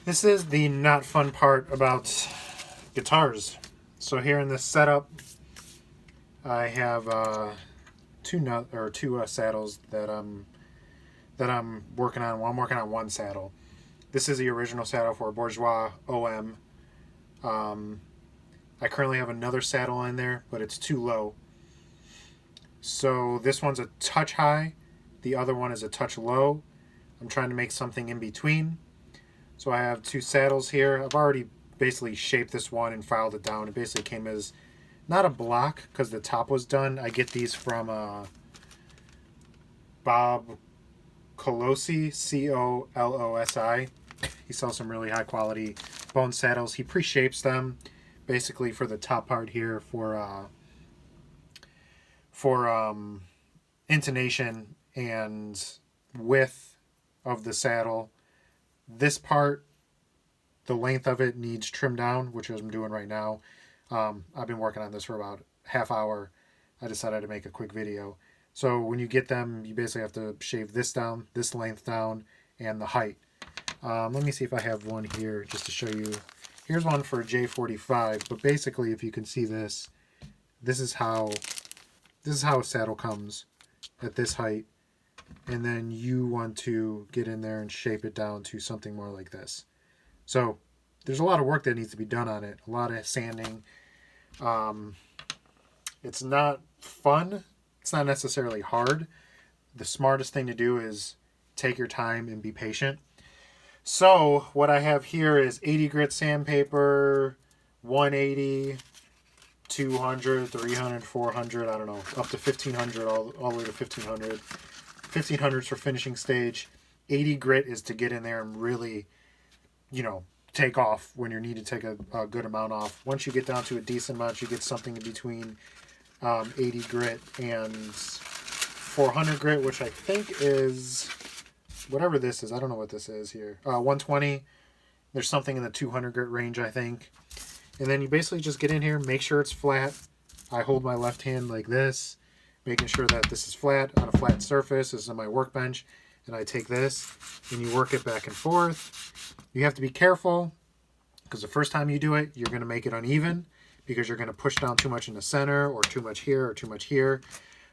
This is the not fun part about guitars. So here in this setup, I have two saddles that I'm working on. Well, I'm working on one saddle. This is the original saddle for Bourgeois OM. I currently have another saddle in there, but it's too low. So this one's a touch high. The other one is a touch low. I'm trying to make something in between. So I have two saddles here. I've already basically shaped this one and filed it down. It basically came as not a block because the top was done. I get these from Bob Colosi, Colosi. He sells some really high quality bone saddles. He pre-shapes them basically for the top part here for intonation and width of the saddle. This part, the length of it needs trimmed down, which is what I'm doing right now. I've been working on this for about half hour. I decided to make a quick video. So when you get them, you basically have to shave this down, this length down, and the height. Let me see if I have one here just to show you. Here's one for J45, but basically if you can see this, this is how a saddle comes at this height. And then you want to get in there and shape it down to something more like this. So there's a lot of work that needs to be done on it. A lot of sanding. It's not fun. It's not necessarily hard. The smartest thing to do is take your time and be patient. So what I have here is 80 grit sandpaper, 180, 200, 300, 400, I don't know, up to 1500, all the way to 1500. 1500s for finishing stage. 80 grit is to get in there and really, take off when you need to take a good amount off. Once you get down to a decent amount, you get something in between 80 grit and 400 grit, which I think is whatever this is. I don't know what this is here. 120. There's something in the 200 grit range, I think. And then you basically just get in here, make sure it's flat. I hold my left hand like this, making sure that this is flat on a flat surface. This is on my workbench. And I take this and you work it back and forth. You have to be careful because the first time you do it, you're going to make it uneven because you're going to push down too much in the center or too much here or too much here.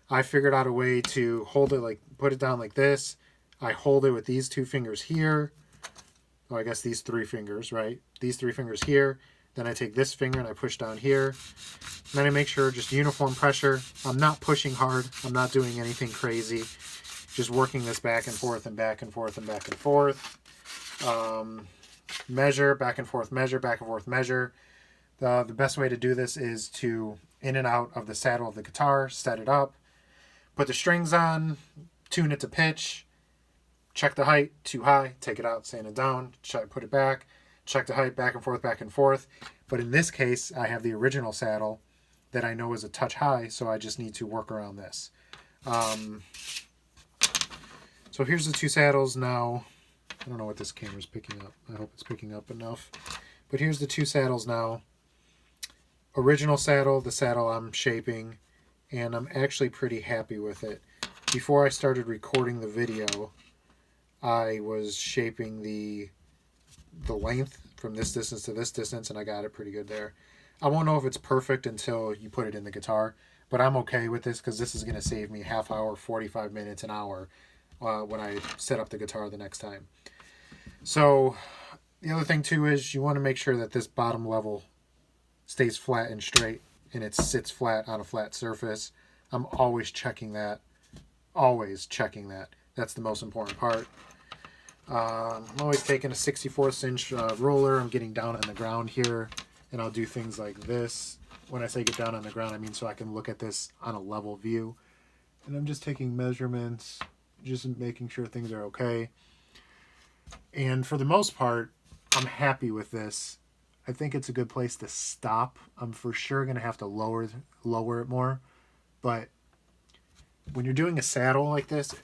I figured out a way to hold it put it down like this. I hold it with these two fingers here. Oh, I guess these three fingers, right? These three fingers here. Then I take this finger and I push down here. And then I make sure just uniform pressure. I'm not pushing hard. I'm not doing anything crazy. Just working this back and forth and back and forth and back and forth. Measure, back and forth, measure, back and forth, measure. The best way to do this is to in and out of the saddle of the guitar, set it up, put the strings on, tune it to pitch, check the height, too high, take it out, sand it down, put it back, check the height, back and forth, back and forth. But in this case, I have the original saddle that I know is a touch high, so I just need to work around this. So here's the two saddles now. I don't know what this camera's picking up. I hope it's picking up enough. But here's the two saddles now. Original saddle, the saddle I'm shaping, and I'm actually pretty happy with it. Before I started recording the video, I was shaping the length from this distance to this distance, and I got it pretty good there. I won't know if it's perfect until you put it in the guitar, but I'm okay with this because this is going to save me half hour, 45 minutes, an hour when I set up the guitar the next time. So the other thing too is you want to make sure that this bottom level stays flat and straight and it sits flat on a flat surface. I'm always checking that. Always checking that. That's the most important part. I'm always taking a 64th inch roller. I'm getting down on the ground here, and I'll do things like this. When I say get down on the ground, I mean so I can look at this on a level view. And I'm just taking measurements, just making sure things are okay. And for the most part, I'm happy with this. I think it's a good place to stop. I'm for sure going to have to lower it more. But when you're doing a saddle like this,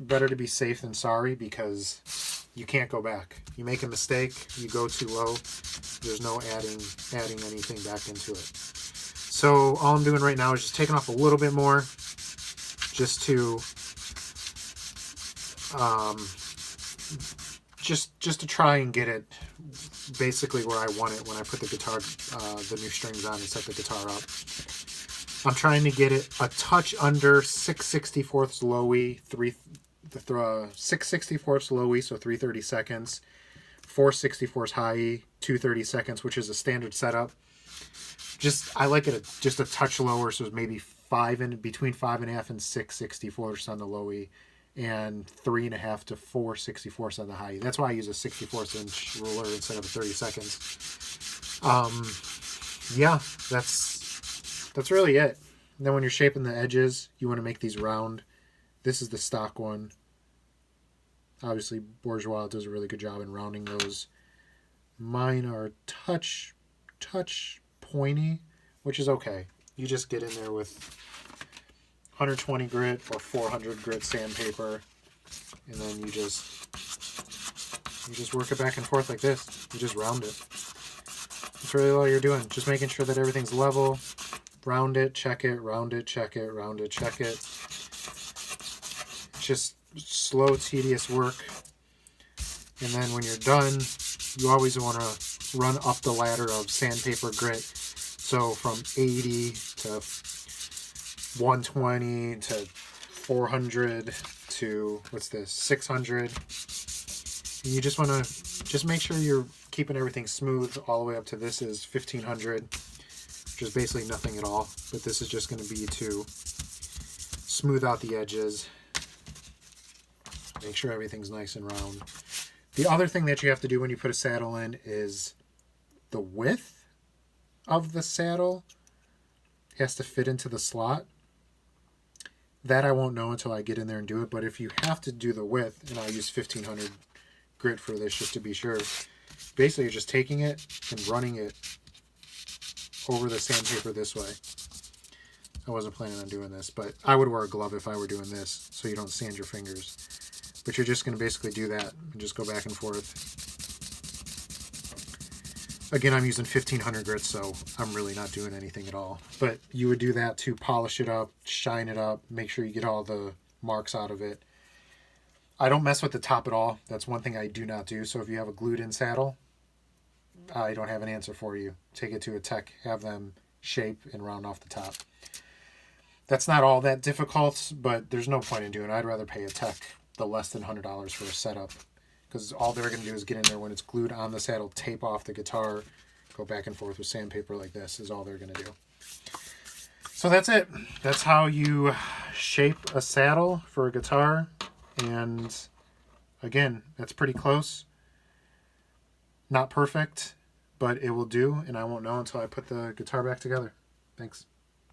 better to be safe than sorry because you can't go back. You make a mistake, you go too low, there's no adding anything back into it. So all I'm doing right now is just taking off a little bit more just to just to try and get it basically where I want it when I put the guitar, the new strings on and set the guitar up. I'm trying to get it a touch under 6/64 low E, 6/64 low E, so 3/30 seconds, 4/64 high E, 2/30 seconds, which is a standard setup. I like it just a touch lower, so maybe between 5.5 and 6/64 on the low E, and 3.5 to 4/64 on the high E. That's why I use a 64th inch ruler instead of a 30 seconds. Yeah, that's really it. And then when you're shaping the edges, you want to make these round. This is the stock one. Obviously, Bourgeois does a really good job in rounding those. Mine are touch pointy, which is okay. You just get in there with 120 grit or 400 grit sandpaper, and then you just work it back and forth like this. You just round it. That's really all you're doing. Just making sure that everything's level. Round it, check it, round it, check it, round it, check it. Just slow, tedious work. And then when you're done, you always want to run up the ladder of sandpaper grit. So from 80 to 120 to 400 to, what's this, 600. And you just want to make sure you're keeping everything smooth all the way up to this is 1500, which is basically nothing at all. But this is just going to be to smooth out the edges, make sure everything's nice and round. The other thing that you have to do when you put a saddle in is the width of the saddle has to fit into the slot. That I won't know until I get in there and do it, but if you have to do the width, and I'll use 1500 grit for this just to be sure, basically you're just taking it and running it over the sandpaper this way. I wasn't planning on doing this, but I would wear a glove if I were doing this so you don't sand your fingers. But you're just going to basically do that and just go back and forth. Again, I'm using 1500 grit, so I'm really not doing anything at all. But you would do that to polish it up, shine it up, make sure you get all the marks out of it. I don't mess with the top at all. That's one thing I do not do. So if you have a glued-in saddle, I don't have an answer for you. Take it to a tech, have them shape and round off the top. That's not all that difficult, but there's no point in doing it. I'd rather pay a tech the less than $100 for a setup, because all they're going to do is get in there when it's glued on the saddle, tape off the guitar, go back and forth with sandpaper like this is all they're going to do. So that's it. That's how you shape a saddle for a guitar. And again, that's pretty close. Not perfect, but it will do, and I won't know until I put the guitar back together. Thanks.